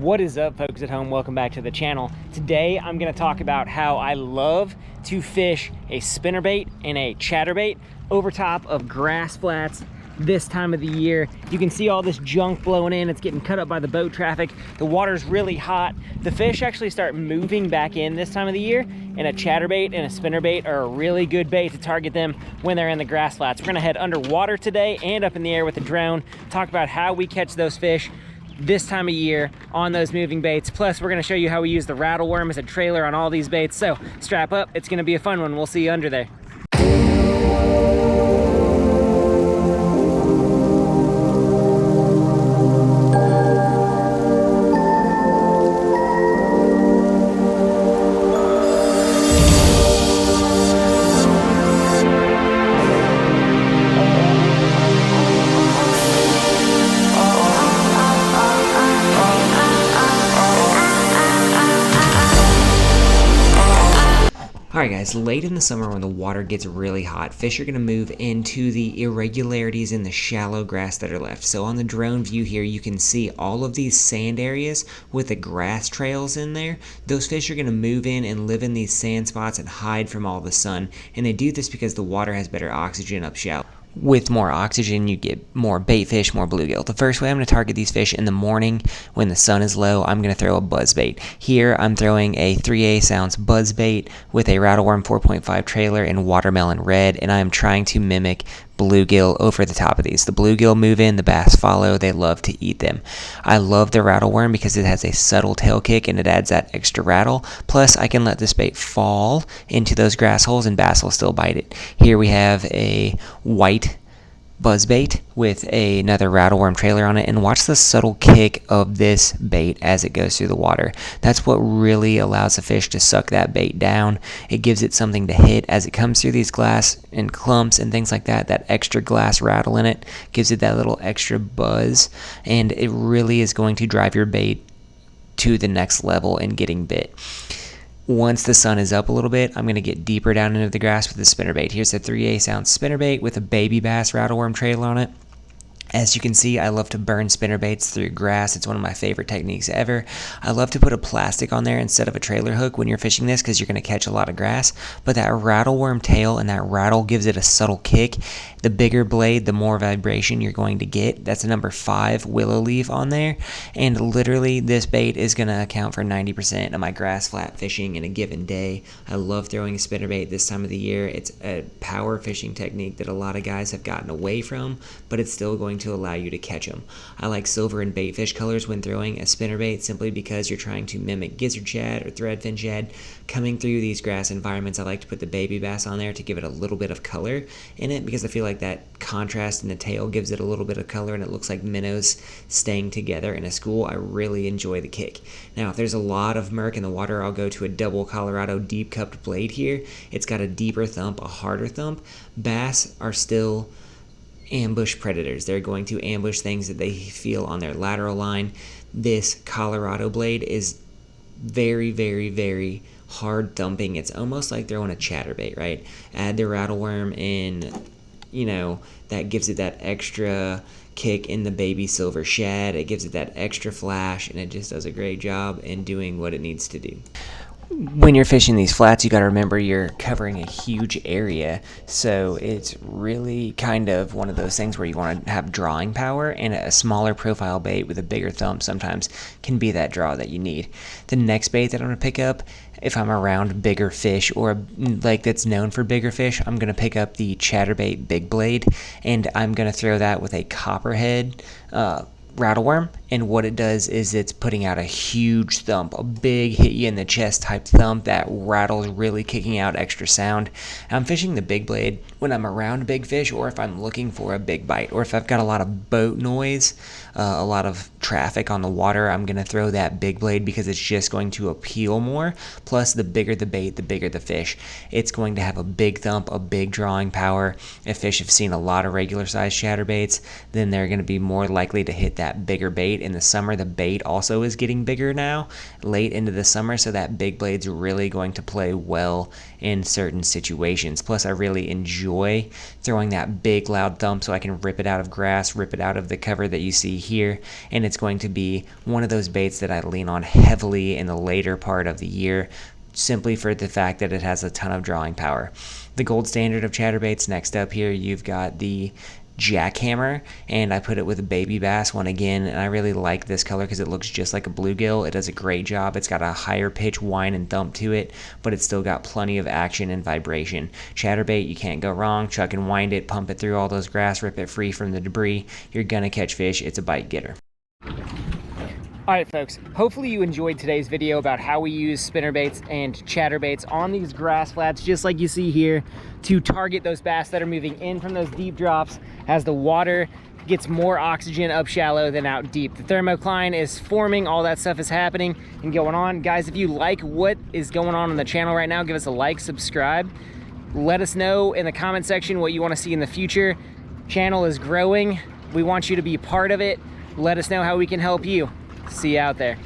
What is up, folks at home? Welcome back to the channel. Today I'm going to talk about how I love to fish a spinnerbait and a chatterbait over top of grass flats this time of the year. You can see all this junk blowing in. It's getting cut up by the boat traffic. The water's really hot. The fish actually start moving back in this time of the year, and a chatterbait and a spinnerbait are a really good bait to target them when they're in the grass flats. We're going to head underwater today and up in the air with a drone, talk about how we catch those fish this time of year on those moving baits. Plus, we're going to show you how we use the rattle worm as a trailer on all these baits. So strap up, it's going to be a fun one. We'll see you under there. Alright guys, late in the summer when the water gets really hot, fish are going to move into the irregularities in the shallow grass that are left. So on the drone view here, you can see all of these sand areas with the grass trails in there. Those fish are going to move in and live in these sand spots and hide from all the sun. And they do this because the water has better oxygen up shallow. With more oxygen, you get more bait fish, more bluegill. The first way I'm going to target these fish in the morning when the sun is low, I'm going to throw a buzz bait. Here, I'm throwing a 3/8 ounce buzz bait with a Rattle Worm 4.5 trailer in watermelon red, and I am trying to mimic bluegill over the top of these. The bluegill move in, the bass follow. They love to eat them. I love the Rattle Worm because it has a subtle tail kick and it adds that extra rattle. Plus, I can let this bait fall into those grass holes and bass will still bite it. Here we have a white buzz bait with another Rattle Worm trailer on it, and watch the subtle kick of this bait as it goes through the water. That's what really allows the fish to suck that bait down. It gives it something to hit as it comes through these glass and clumps and things like that. That extra glass rattle in it gives it that little extra buzz, and it really is going to drive your bait to the next level in getting bit. Once the sun is up a little bit, I'm going to get deeper down into the grass with the spinnerbait. Here's a 3/8 ounce spinnerbait with a baby bass Rattle Worm trailer on it. As you can see, I love to burn spinnerbaits through grass. It's one of my favorite techniques ever. I love to put a plastic on there instead of a trailer hook when you're fishing this because you're going to catch a lot of grass. But that Rattle Worm tail and that rattle gives it a subtle kick. The bigger blade, the more vibration you're going to get. That's a number 5 willow leaf on there. And literally, this bait is going to account for 90% of my grass flat fishing in a given day. I love throwing a spinnerbait this time of the year. It's a power fishing technique that a lot of guys have gotten away from, but it's still going to allow you to catch them. I like silver and baitfish colors when throwing a spinnerbait simply because you're trying to mimic gizzard shad or threadfin shad coming through these grass environments. I like to put the baby bass on there to give it a little bit of color in it because I feel like that contrast in the tail gives it a little bit of color and it looks like minnows staying together in a school. I really enjoy the kick. Now, if there's a lot of murk in the water, I'll go to a double Colorado deep cupped blade here. It's got a deeper thump, a harder thump. Bass are still ambush predators. They're going to ambush things that they feel on their lateral line. This Colorado blade is very, very, very hard thumping. It's almost like throwing a chatterbait, right? Add the Rattle Worm in, you know, that gives it that extra kick in the baby silver shad. It gives it that extra flash, and it just does a great job in doing what it needs to do. When you're fishing these flats, you got to remember you're covering a huge area, so it's really kind of one of those things where you want to have drawing power, and a smaller profile bait with a bigger thump sometimes can be that draw that you need. The next bait that I'm going to pick up, if I'm around bigger fish or a lake that's known for bigger fish, I'm going to pick up the chatterbait big blade, and I'm going to throw that with a copperhead Rattle Worm, and what it does is it's putting out a huge thump, a big hit you in the chest type thump that rattles, really kicking out extra sound. I'm fishing the big blade when I'm around big fish, or if I'm looking for a big bite, or if I've got a lot of boat noise, a lot of traffic on the water, I'm going to throw that big blade because it's just going to appeal more. Plus, the bigger the bait, the bigger the fish. It's going to have a big thump, a big drawing power. If fish have seen a lot of regular sized chatterbaits, then they're going to be more likely to hit that bigger bait. In the summer, the bait also is getting bigger now, late into the summer, so that big blade's really going to play well in certain situations. Plus, I really enjoy throwing that big loud thump so I can rip it out of grass, rip it out of the cover that you see here, and it's going to be one of those baits that I lean on heavily in the later part of the year, simply for the fact that it has a ton of drawing power. The gold standard of chatterbaits. Next up here, you've got the jackhammer, and I put it with a baby bass one again, and I really like this color because it looks just like a bluegill. It does a great job. It's got a higher pitch whine and thump to it, but it's still got plenty of action and vibration. Chatterbait, you can't go wrong. Chuck and wind it, pump it through all those grass, rip it free from the debris. You're gonna catch fish. It's a bite getter. All right, folks, hopefully you enjoyed today's video about how we use spinnerbaits and chatterbaits on these grass flats, just like you see here, to target those bass that are moving in from those deep drops as the water gets more oxygen up shallow than out deep. The thermocline is forming, all that stuff is happening and going on. Guys, if you like what is going on the channel right now, give us a like, subscribe. Let us know in the comment section what you want to see in the future. Channel is growing. We want you to be part of it. Let us know how we can help you. See you out there.